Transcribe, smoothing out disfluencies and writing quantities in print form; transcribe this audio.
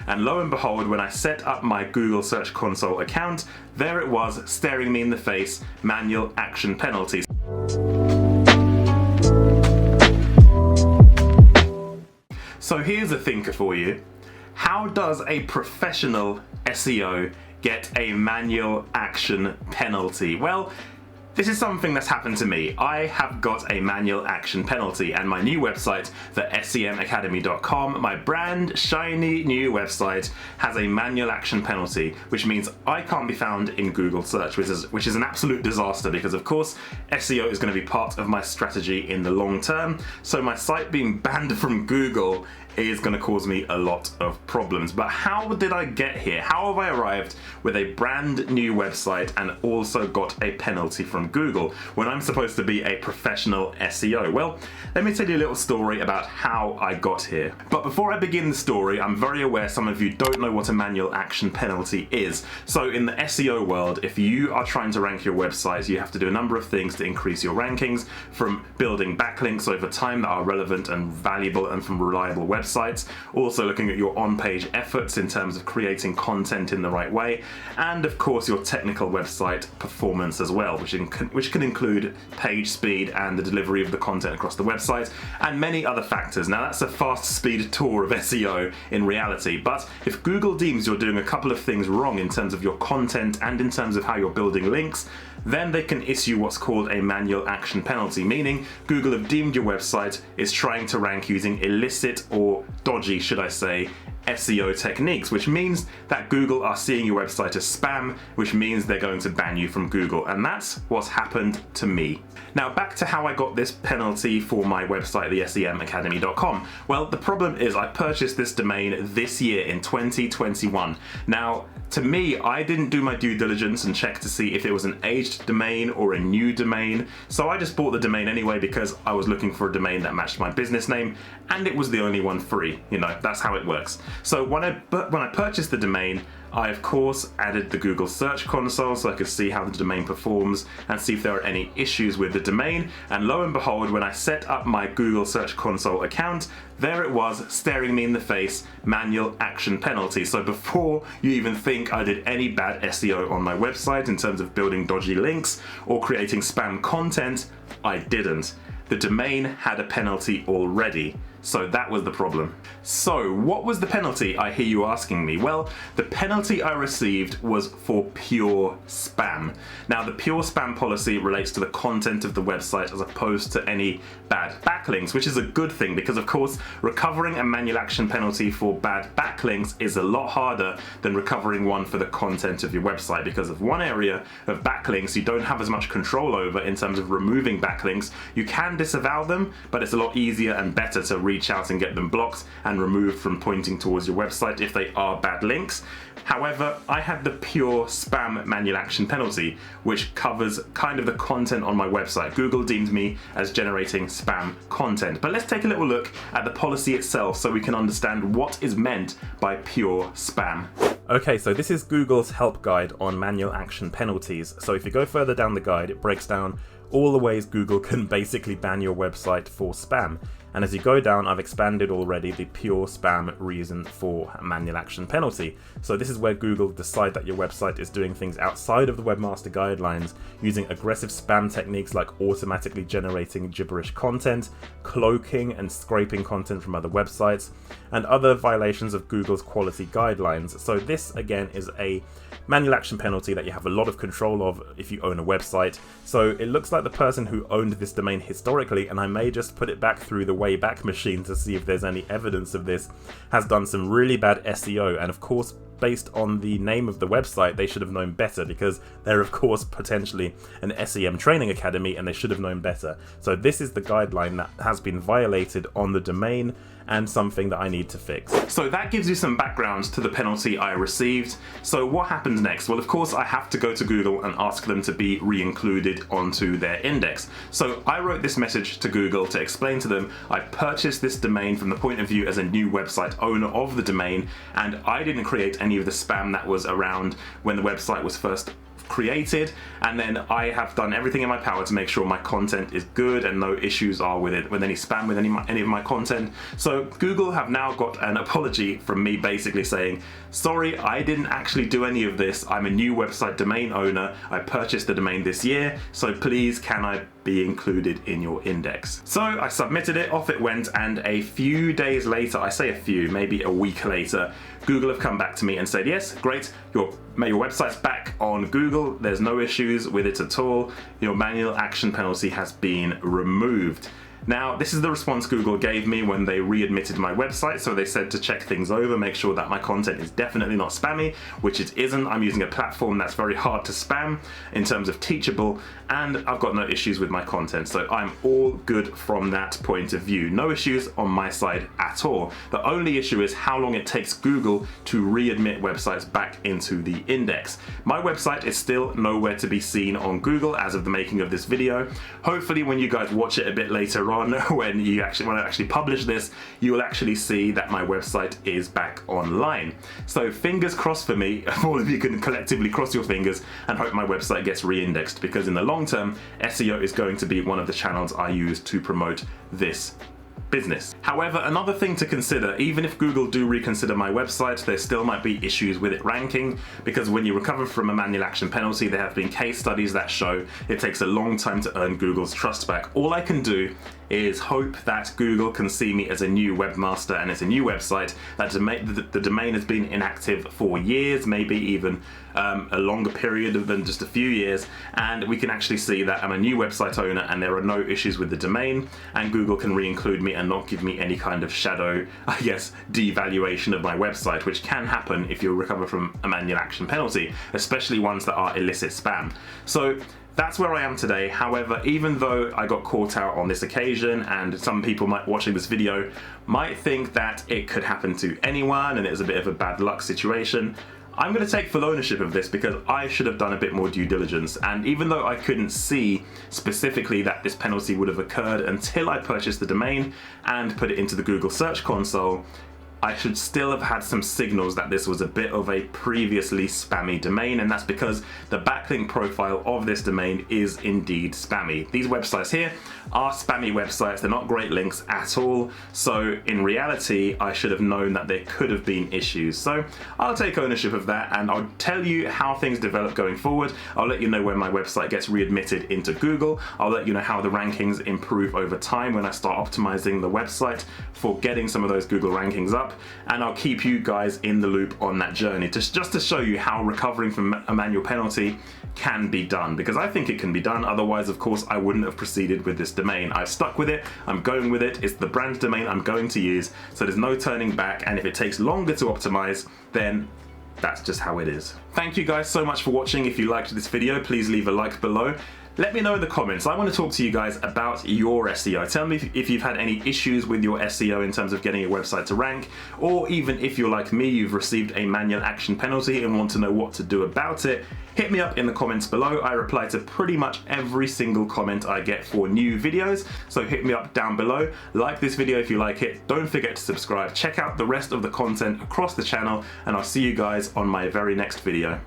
And lo and behold, when I set up my Google Search Console account, there it was, staring me in the face, manual action penalties. So here's a thinker for you. How does a professional SEO get a manual action penalty? Well, this is something that's happened to me. I have got a manual action penalty, and my new website, the semacademy.com, my brand shiny new website, has a manual action penalty, which means I can't be found in Google search, which is an absolute disaster because of course SEO is going to be part of my strategy in the long term. So my site being banned from Google is going to cause me a lot of problems. But how did I get here? How have I arrived with a brand new website and also got a penalty from Google when I'm supposed to be a professional SEO? Well, let me tell you a little story about how I got here. But before I begin the story, I'm very aware some of you don't know what a manual action penalty is. So in the SEO world, if you are trying to rank your website, you have to do a number of things to increase your rankings, from building backlinks over time that are relevant and valuable and from reliable websites, also looking at your on-page efforts in terms of creating content in the right way, and of course your technical website performance as well, which can include page speed and the delivery of the content across the website, and many other factors. Now that's a fast speed tour of SEO in reality, but if Google deems you're doing a couple of things wrong in terms of your content and in terms of how you're building links, then they can issue what's called a manual action penalty, meaning Google have deemed your website is trying to rank using illicit or dodgy, should I say, SEO techniques, which means that Google are seeing your website as spam, which means they're going to ban you from Google. And that's what's happened to me. Now back to how I got this penalty for my website, the semacademy.com. Well, the problem is I purchased this domain this year in 2021. Now, to me, I didn't do my due diligence and check to see if it was an aged domain or a new domain. So I just bought the domain anyway because I was looking for a domain that matched my business name, and it was the only one free. You know, that's how it works. So when I purchased the domain, I of course added the Google Search Console so I could see how the domain performs and see if there are any issues with the domain. And lo and behold, when I set up my Google Search Console account, there it was, staring me in the face, manual action penalty. So before you even think I did any bad SEO on my website in terms of building dodgy links or creating spam content, I didn't. The domain had a penalty already. So that was the problem. So what was the penalty, I hear you asking me? Well, the penalty I received was for pure spam. Now the pure spam policy relates to the content of the website as opposed to any bad backlinks, which is a good thing because of course recovering a manual action penalty for bad backlinks is a lot harder than recovering one for the content of your website, because of one area of backlinks you don't have as much control over in terms of removing backlinks. You can disavow them, but it's a lot easier and better to reach out and get them blocked and removed from pointing towards your website if they are bad links. However, I had the pure spam manual action penalty, which covers kind of the content on my website. Google deemed me as generating spam content. But let's take a little look at the policy itself so we can understand what is meant by pure spam. Okay, so this is Google's help guide on manual action penalties. So if you go further down the guide, it breaks down all the ways Google can basically ban your website for spam. And as you go down, I've expanded already the pure spam reason for a manual action penalty. So this is where Google decide that your website is doing things outside of the webmaster guidelines, using aggressive spam techniques like automatically generating gibberish content, cloaking and scraping content from other websites, and other violations of Google's quality guidelines. So this again is a manual action penalty that you have a lot of control of if you own a website. So it looks like the person who owned this domain historically, and I may just put it back through the Wayback Machine to see if there's any evidence of this, has done some really bad SEO. And of course, based on the name of the website, they should have known better, because they're of course potentially an SEM training academy and they should have known better. So this is the guideline that has been violated on the domain and something that I need to fix. So that gives you some background to the penalty I received. So what happens next? Well, of course I have to go to Google and ask them to be re-included onto their index. So I wrote this message to Google to explain to them I purchased this domain from the point of view as a new website owner of the domain, and I didn't create any of the spam that was around when the website was first created, and then I have done everything in my power to make sure my content is good and no issues are with it, with any spam with any of my content. So Google have now got an apology from me basically saying, sorry, I didn't actually do any of this. I'm a new website domain owner. I purchased the domain this year, so please can I be included in your index? So I submitted it, off it went, and a few days later, I say a few, maybe a week later, Google have come back to me and said, yes, great, your website's back on Google, there's no issues with it at all, your manual action penalty has been removed. Now, this is the response Google gave me when they readmitted my website. So they said to check things over, make sure that my content is definitely not spammy, which it isn't. I'm using a platform that's very hard to spam in terms of Teachable, and I've got no issues with my content. So I'm all good from that point of view. No issues on my side at all. The only issue is how long it takes Google to readmit websites back into the index. My website is still nowhere to be seen on Google as of the making of this video. Hopefully when you guys watch it a bit later on, when I actually publish this, you will actually see that my website is back online. So fingers crossed for me. All of you can collectively cross your fingers and hope my website gets re-indexed, because in the long term, SEO is going to be one of the channels I use to promote this business. However, another thing to consider, even if Google do reconsider my website, there still might be issues with it ranking, because when you recover from a manual action penalty, there have been case studies that show it takes a long time to earn Google's trust back. All I can do is hope that Google can see me as a new webmaster and it's a new website, that the domain has been inactive for years, maybe even a longer period than just a few years, and we can actually see that I'm a new website owner and there are no issues with the domain, and Google can re-include me and not give me any kind of shadow, I guess, devaluation of my website, which can happen if you recover from a manual action penalty, especially ones that are illicit spam. So that's where I am today. However, even though I got caught out on this occasion, and some people watching this video might think that it could happen to anyone and it's a bit of a bad luck situation, I'm going to take full ownership of this, because I should have done a bit more due diligence. And even though I couldn't see specifically that this penalty would have occurred until I purchased the domain and put it into the Google Search Console, I should still have had some signals that this was a bit of a previously spammy domain, and that's because the backlink profile of this domain is indeed spammy. These websites here are spammy websites, they're not great links at all, so in reality I should have known that there could have been issues. So I'll take ownership of that, and I'll tell you how things develop going forward. I'll let you know when my website gets readmitted into Google. I'll let you know how the rankings improve over time when I start optimizing the website for getting some of those Google rankings up, and I'll keep you guys in the loop on that journey, just to show you how recovering from a manual penalty can be done, because I think it can be done. Otherwise, of course, I wouldn't have proceeded with this domain. I've stuck with it, I'm going with it, it's the brand domain I'm going to use, so there's no turning back, and if it takes longer to optimize, then that's just how it is. Thank you guys so much for watching. If you liked this video, please leave a like below. Let me know in the comments. I want to talk to you guys about your SEO. Tell me if you've had any issues with your SEO in terms of getting your website to rank, or even if you're like me, you've received a manual action penalty and want to know what to do about it. Hit me up in the comments below. I reply to pretty much every single comment I get for new videos, so hit me up down below. Like this video if you like it. Don't forget to subscribe. Check out the rest of the content across the channel, and I'll see you guys on my very next video.